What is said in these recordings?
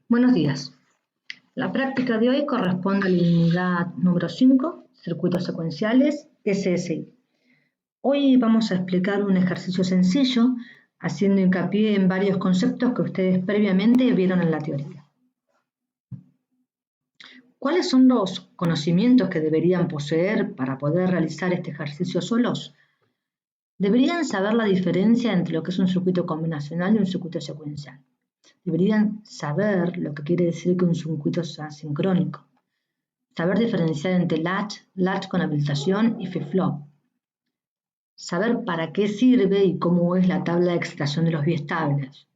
Buenos días. La práctica de hoy corresponde a la unidad número 5, circuitos secuenciales, SSI. Hoy vamos a explicar un ejercicio sencillo, haciendo hincapié en varios conceptos que ustedes previamente vieron en la teoría. ¿Cuáles son los conocimientos que deberían poseer para poder realizar este ejercicio solos? Deberían saber la diferencia entre lo que es un circuito combinacional y un circuito secuencial. Deberían saber lo que quiere decir que un circuito sea sincrónico. Saber diferenciar entre latch con habilitación y flip-flop. Saber para qué sirve y cómo es la tabla de excitación de los biestables.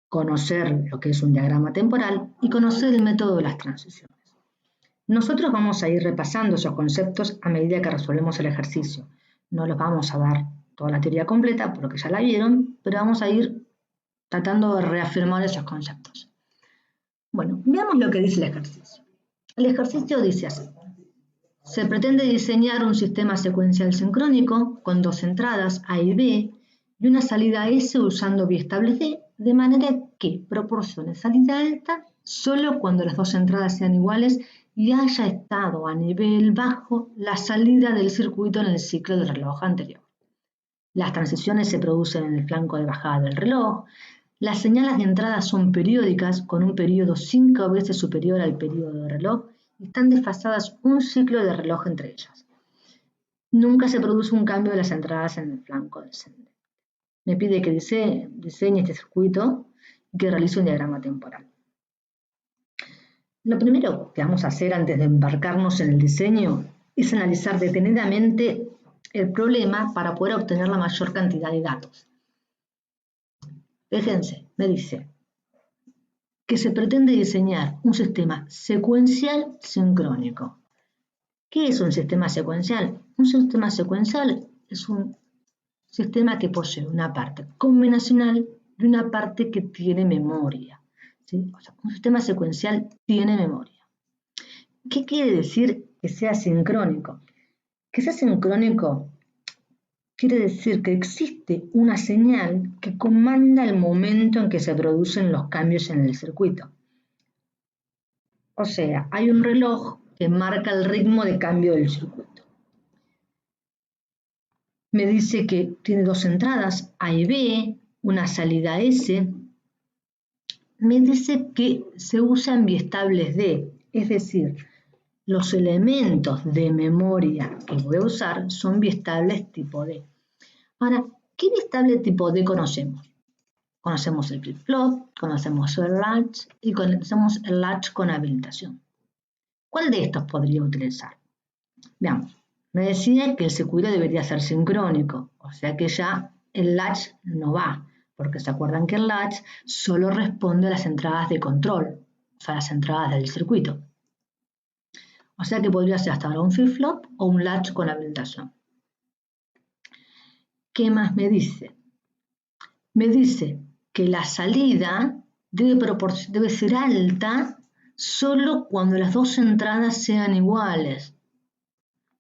Conocer lo que es un diagrama temporal y conocer el método de las transiciones. Nosotros vamos a ir repasando esos conceptos a medida que resolvemos el ejercicio. No los vamos a dar toda la teoría completa porque ya la vieron, pero vamos a ir tratando de reafirmar esos conceptos. Bueno, veamos lo que dice el ejercicio. El ejercicio dice así. Se pretende diseñar un sistema secuencial sincrónico con dos entradas A y B y una salida S usando biestables D, de manera que proporcione salida alta solo cuando las dos entradas sean iguales y haya estado a nivel bajo la salida del circuito en el ciclo del reloj anterior. Las transiciones se producen en el flanco de bajada del reloj. Las señales de entrada son periódicas con un periodo 5 veces superior al periodo de reloj y están desfasadas un ciclo de reloj entre ellas. Nunca se produce un cambio de las entradas en el flanco descendente. Me pide que diseñe este circuito y que realice un diagrama temporal. Lo primero que vamos a hacer antes de embarcarnos en el diseño es analizar detenidamente el problema para poder obtener la mayor cantidad de datos. Fíjense, me dice que se pretende diseñar un sistema secuencial sincrónico. ¿Qué es un sistema secuencial? Un sistema secuencial es un sistema que posee una parte combinacional y una parte que tiene memoria. ¿Sí? O sea, un sistema secuencial tiene memoria. ¿Qué quiere decir que sea sincrónico? Que sea sincrónico quiere decir que existe una señal que comanda el momento en que se producen los cambios en el circuito. O sea, hay un reloj que marca el ritmo de cambio del circuito. Me dice que tiene dos entradas, A y B, una salida S. Me dice que se usan biestables D, es decir, los elementos de memoria que voy a usar son biestables tipo D. Ahora, ¿qué biestable tipo D conocemos? Conocemos el flip-flop, conocemos el latch y conocemos el latch con habilitación. ¿Cuál de estos podría utilizar? Veamos, me decía que el circuito debería ser sincrónico, o sea que ya el latch no va, porque se acuerdan que el latch solo responde a las entradas de control, o sea, las entradas del circuito. O sea que podría ser hasta ahora un flip-flop o un latch con habilitación. ¿Qué más me dice? Me dice que la salida debe ser alta solo cuando las dos entradas sean iguales.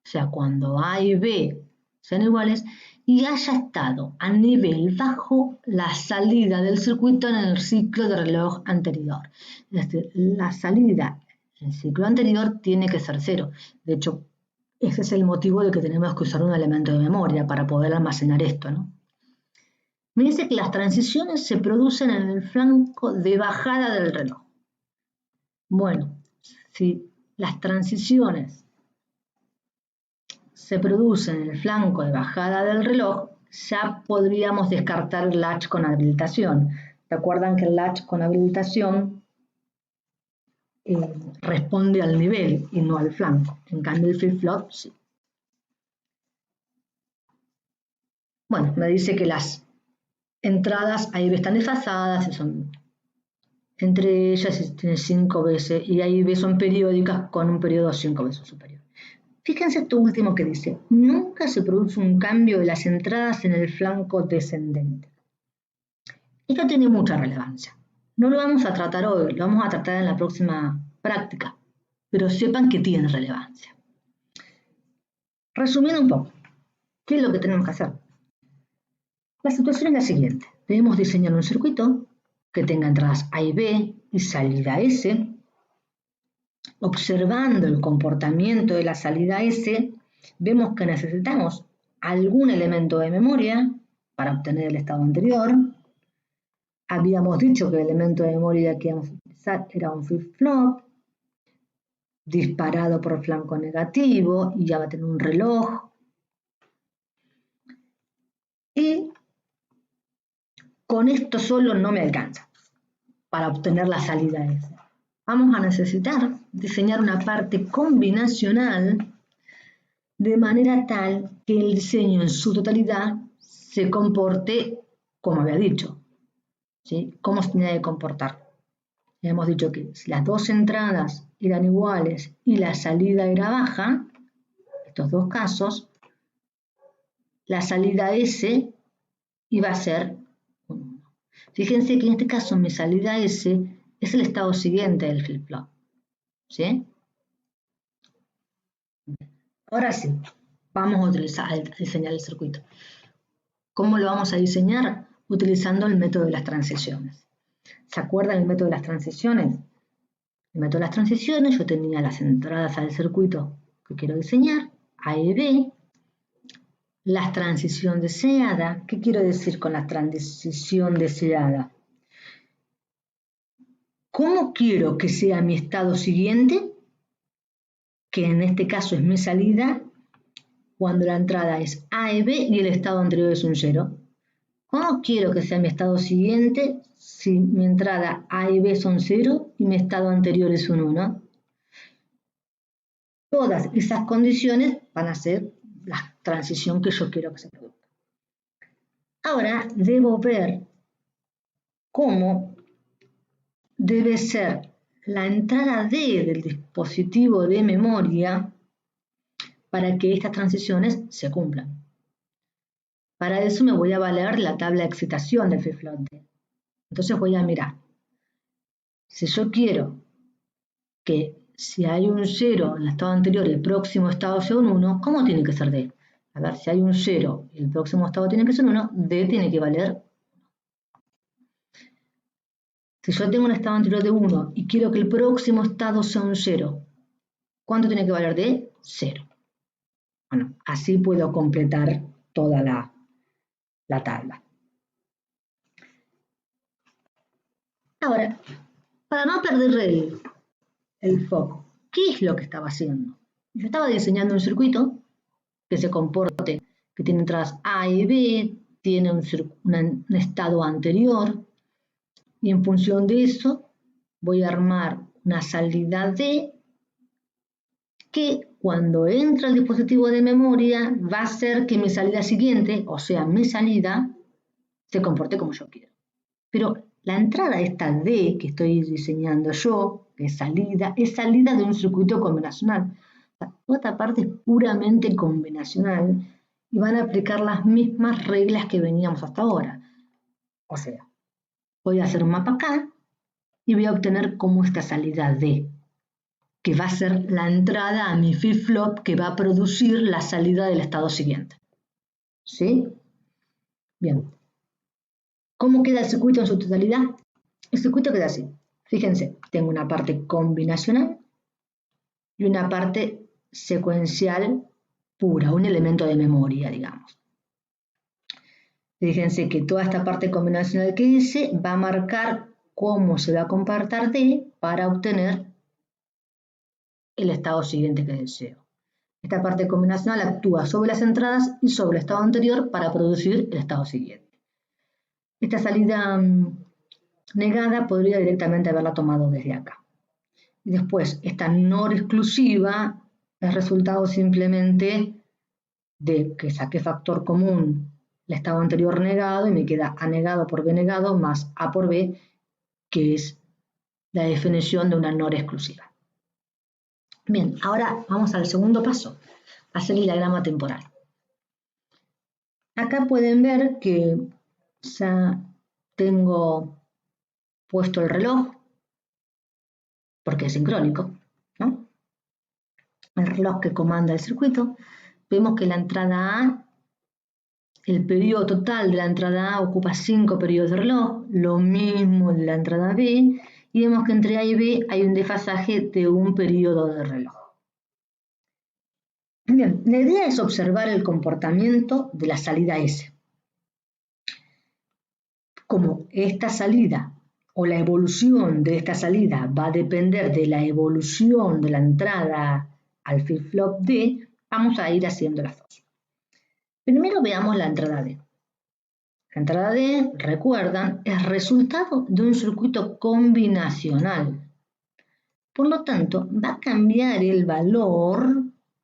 O sea, cuando A y B sean iguales y haya estado a nivel bajo la salida del circuito en el ciclo de reloj anterior. Es decir, la salida en el ciclo anterior tiene que ser cero. De hecho, ese es el motivo de que tenemos que usar un elemento de memoria para poder almacenar esto, ¿no? Me dice que las transiciones se producen en el flanco de bajada del reloj. Bueno, si las transiciones se producen en el flanco de bajada del reloj, ya podríamos descartar el latch con habilitación. ¿Recuerdan que el latch con habilitación responde al nivel y no al flanco? En cambio, el flip-flop sí. Bueno, me dice que las entradas A y B están desfasadas y son entre ellas tiene 5 veces y A y B son periódicas con un periodo 5 veces superior. Fíjense esto último que dice, nunca se produce un cambio de las entradas en el flanco descendente. Esto tiene mucha relevancia. No lo vamos a tratar hoy, lo vamos a tratar en la próxima práctica, pero sepan que tiene relevancia. Resumiendo un poco, ¿qué es lo que tenemos que hacer? La situación es la siguiente. Debemos diseñar un circuito que tenga entradas A y B y salida S. Observando el comportamiento de la salida S, vemos que necesitamos algún elemento de memoria para obtener el estado anterior. Habíamos dicho que el elemento de memoria que íbamos a utilizar era un flip-flop disparado por flanco negativo y ya va a tener un reloj. Y con esto solo no me alcanza para obtener la salida S. Vamos a necesitar diseñar una parte combinacional de manera tal que el diseño en su totalidad se comporte como había dicho. ¿Sí? ¿Cómo se tenía que comportar? Hemos dicho que si las dos entradas eran iguales y la salida era baja, estos dos casos, la salida S iba a ser un 1. Fíjense que en este caso mi salida S es el estado siguiente del flip-flop. ¿Sí? Ahora sí, vamos a diseñar el circuito. ¿Cómo lo vamos a diseñar? Utilizando el método de las transiciones. ¿Se acuerdan el método de las transiciones? El método de las transiciones, yo tenía las entradas al circuito que quiero diseñar, A y B, la transición deseada. ¿Qué quiero decir con la transición deseada? ¿Cómo quiero que sea mi estado siguiente? Que en este caso es mi salida, cuando la entrada es A y B y el estado anterior es un 0. ¿Cómo quiero que sea mi estado siguiente si mi entrada A y B son 0 y mi estado anterior es un 1? Todas esas condiciones van a ser la transición que yo quiero que se produzca. Ahora debo ver cómo debe ser la entrada D del dispositivo de memoria para que estas transiciones se cumplan. Para eso me voy a valer la tabla de excitación del flip-flop D. Entonces voy a mirar. Si yo quiero que si hay un 0 en el estado anterior y el próximo estado sea un 1, ¿cómo tiene que ser D? A ver, si hay un 0 y el próximo estado tiene que ser 1, D tiene que valer. Si yo tengo un estado anterior de 1 y quiero que el próximo estado sea un 0, ¿cuánto tiene que valer D? 0. Bueno, así puedo completar toda la tabla. Ahora, para no perder el foco, ¿qué es lo que estaba haciendo? Yo estaba diseñando un circuito que se comporte, que tiene entradas A y B, tiene un estado anterior, y en función de eso voy a armar una salida D que cuando entra el dispositivo de memoria va a hacer que mi salida siguiente, o sea, mi salida, se comporte como yo quiero. Pero la entrada esta D que estoy diseñando yo, que es salida de un circuito combinacional. Toda esta parte es puramente combinacional y van a aplicar las mismas reglas que veníamos hasta ahora. O sea, voy a hacer un mapa acá y voy a obtener como esta salida D, que va a ser la entrada a mi flip-flop que va a producir la salida del estado siguiente. ¿Sí? Bien. ¿Cómo queda el circuito en su totalidad? El circuito queda así. Fíjense, tengo una parte combinacional y una parte secuencial pura, un elemento de memoria, digamos. Fíjense que toda esta parte combinacional que hice va a marcar cómo se va a comportar D para obtener el estado siguiente que deseo. Esta parte combinacional actúa sobre las entradas y sobre el estado anterior para producir el estado siguiente. Esta salida negada podría directamente haberla tomado desde acá. Y después, esta NOR exclusiva es resultado simplemente de que saqué factor común el estado anterior negado y me queda A negado por B negado más A por B, que es la definición de una NOR exclusiva. Bien, ahora vamos al segundo paso, hacer el diagrama temporal. Acá pueden ver que ya tengo puesto el reloj, porque es sincrónico, ¿no? El reloj que comanda el circuito. Vemos que la entrada A el periodo total de la entrada A ocupa 5 periodos de reloj, lo mismo de la entrada B, y vemos que entre A y B hay un desfasaje de un periodo de reloj. Bien, la idea es observar el comportamiento de la salida S. Como esta salida o la evolución de esta salida va a depender de la evolución de la entrada al flip-flop D, vamos a ir haciendo las dos. Primero veamos la entrada D. La entrada D, recuerdan, es resultado de un circuito combinacional. Por lo tanto, va a cambiar el valor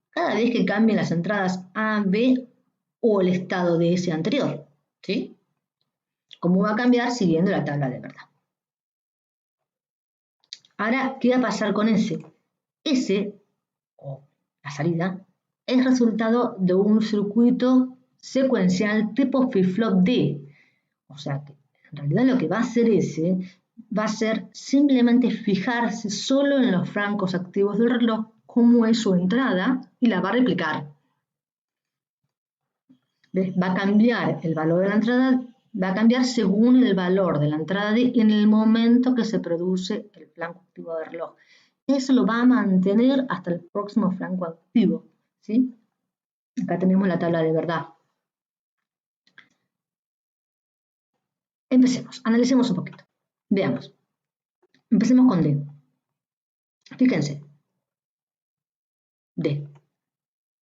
cada vez que cambien las entradas A, B o el estado de ese anterior. ¿Sí? ¿Cómo va a cambiar? Siguiendo la tabla de verdad. Ahora, ¿qué va a pasar con S? S, o la salida, es resultado de un circuito secuencial tipo flip-flop D. O sea que en realidad lo que va a hacer S va a ser simplemente fijarse solo en los flancos activos del reloj como es su entrada y la va a replicar. ¿Ves? Va a cambiar el valor de la entrada, va a cambiar según el valor de la entrada D en el momento que se produce el flanco activo del reloj. Eso lo va a mantener hasta el próximo flanco activo. ¿Sí? Acá tenemos la tabla de verdad. Empecemos, analicemos un poquito. Veamos. Empecemos con D. Fíjense. D.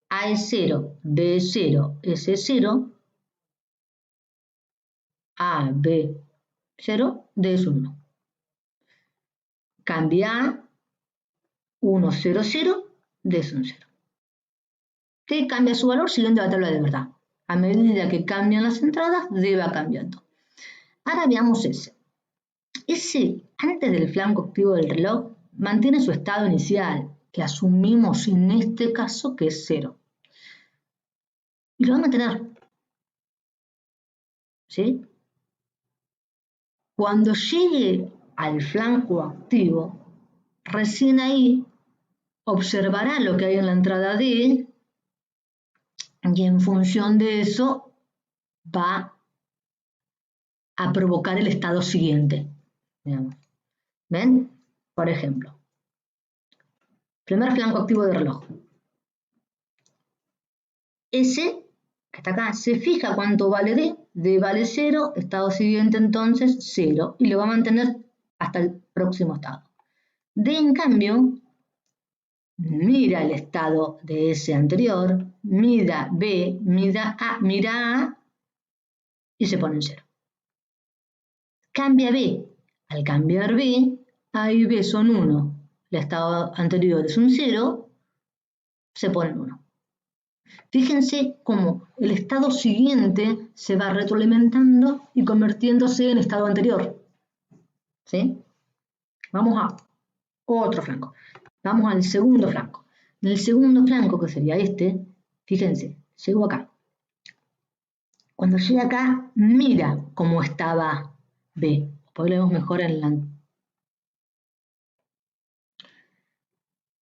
A es 0, B es 0, S es 0, A, B, 0, D es 1. Cambia A, 1, 0, 0, D es un 0. D cambia su valor siguiendo la tabla de verdad. A medida que cambian las entradas, D va cambiando. Ahora veamos S. S, antes del flanco activo del reloj, mantiene su estado inicial, que asumimos en este caso que es 0. Y lo va a mantener. ¿Sí? Cuando llegue al flanco activo, recién ahí observará lo que hay en la entrada D y en función de eso va a provocar el estado siguiente. Digamos. ¿Ven? Por ejemplo, primer flanco activo de reloj. S, que está acá, se fija cuánto vale D. D vale 0, estado siguiente entonces 0 y lo va a mantener hasta el próximo estado. D, en cambio, mira el estado de S anterior, mira B, mira A y se pone en 0. Cambia B. Al cambiar B, A y B son 1. El estado anterior es un 0, se pone en 1. Fíjense cómo el estado siguiente se va retroalimentando y convirtiéndose en estado anterior. ¿Sí? Vamos a otro flanco. Vamos al segundo flanco. En el segundo flanco, que sería este, fíjense, llego acá. Cuando llega acá, mira cómo estaba B. Podemos mejor en la...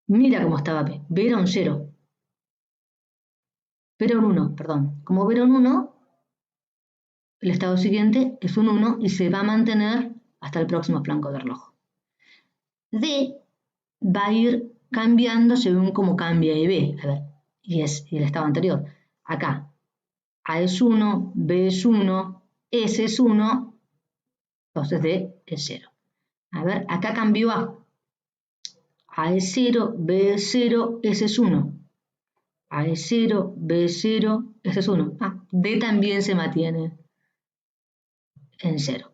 Mira cómo estaba B. B era un 0. B era un 1, perdón. Como B era un 1, el estado siguiente es un 1 y se va a mantener hasta el próximo flanco de reloj. D va a ir cambiando según cómo cambia B. A ver, y el estado anterior. Acá, A es 1, B es 1, S es 1, entonces D es 0. A ver, acá cambió A. A es 0, B es 0, S es 1. A es 0, B es 0, S es 1. D también se mantiene en 0.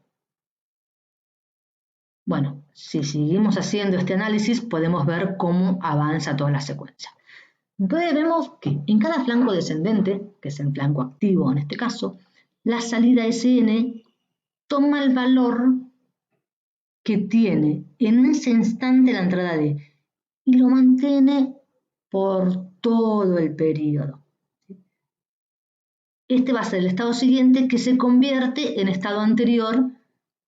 Bueno, si seguimos haciendo este análisis, podemos ver cómo avanza toda la secuencia. Entonces vemos que en cada flanco descendente, que es el flanco activo en este caso, la salida Sn toma el valor que tiene en ese instante la entrada D y lo mantiene por todo el periodo. Este va a ser el estado siguiente que se convierte en estado anterior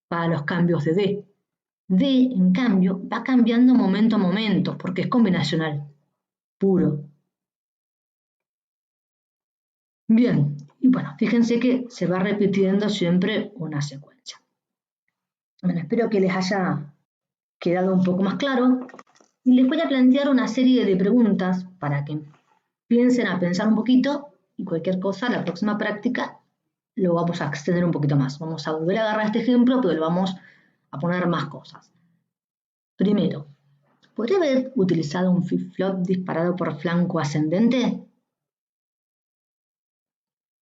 para los cambios de D. D, en cambio, va cambiando momento a momento porque es combinacional, puro. Bien, Y bueno, fíjense que se va repitiendo siempre una secuencia. Bueno, espero que les haya quedado un poco más claro. Y les voy a plantear una serie de preguntas para que piensen a pensar un poquito y cualquier cosa, la próxima práctica lo vamos a extender un poquito más. Vamos a volver a agarrar este ejemplo, pero le vamos a poner más cosas. Primero, ¿podría haber utilizado un flip-flop disparado por flanco ascendente?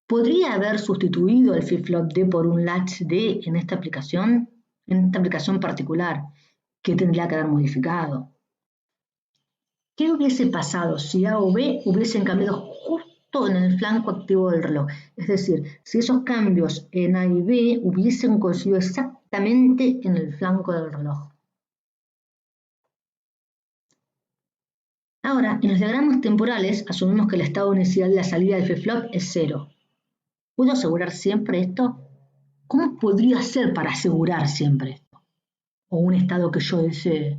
¿Podría haber sustituido el flip-flop D por un latch D en esta aplicación? En esta aplicación particular, ¿qué tendría que haber modificado? ¿Qué hubiese pasado si A o B hubiesen cambiado justo en el flanco activo del reloj? Es decir, si esos cambios en A y B hubiesen coincidido exactamente en el flanco del reloj. Ahora, en los diagramas temporales asumimos que el estado inicial de la salida del flip-flop es 0. ¿Puedo asegurar siempre esto? ¿Cómo podría ser para asegurar siempre esto? O un estado que yo desee.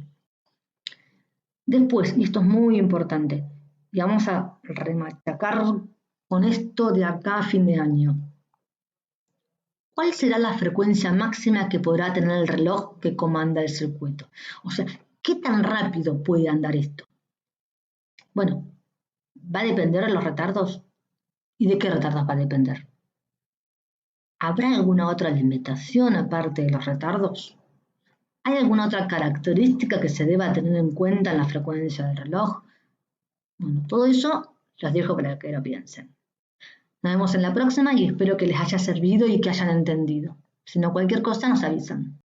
Después, y esto es muy importante, y vamos a remachacar con esto de acá a fin de año. ¿Cuál será la frecuencia máxima que podrá tener el reloj que comanda el circuito? O sea, ¿qué tan rápido puede andar esto? Bueno, va a depender de los retardos. ¿Y de qué retardos va a depender? ¿Habrá alguna otra limitación aparte de los retardos? ¿Hay alguna otra característica que se deba tener en cuenta en la frecuencia del reloj? Bueno, todo eso los dejo para que lo piensen. Nos vemos en la próxima y espero que les haya servido y que hayan entendido. Si no, cualquier cosa nos avisan.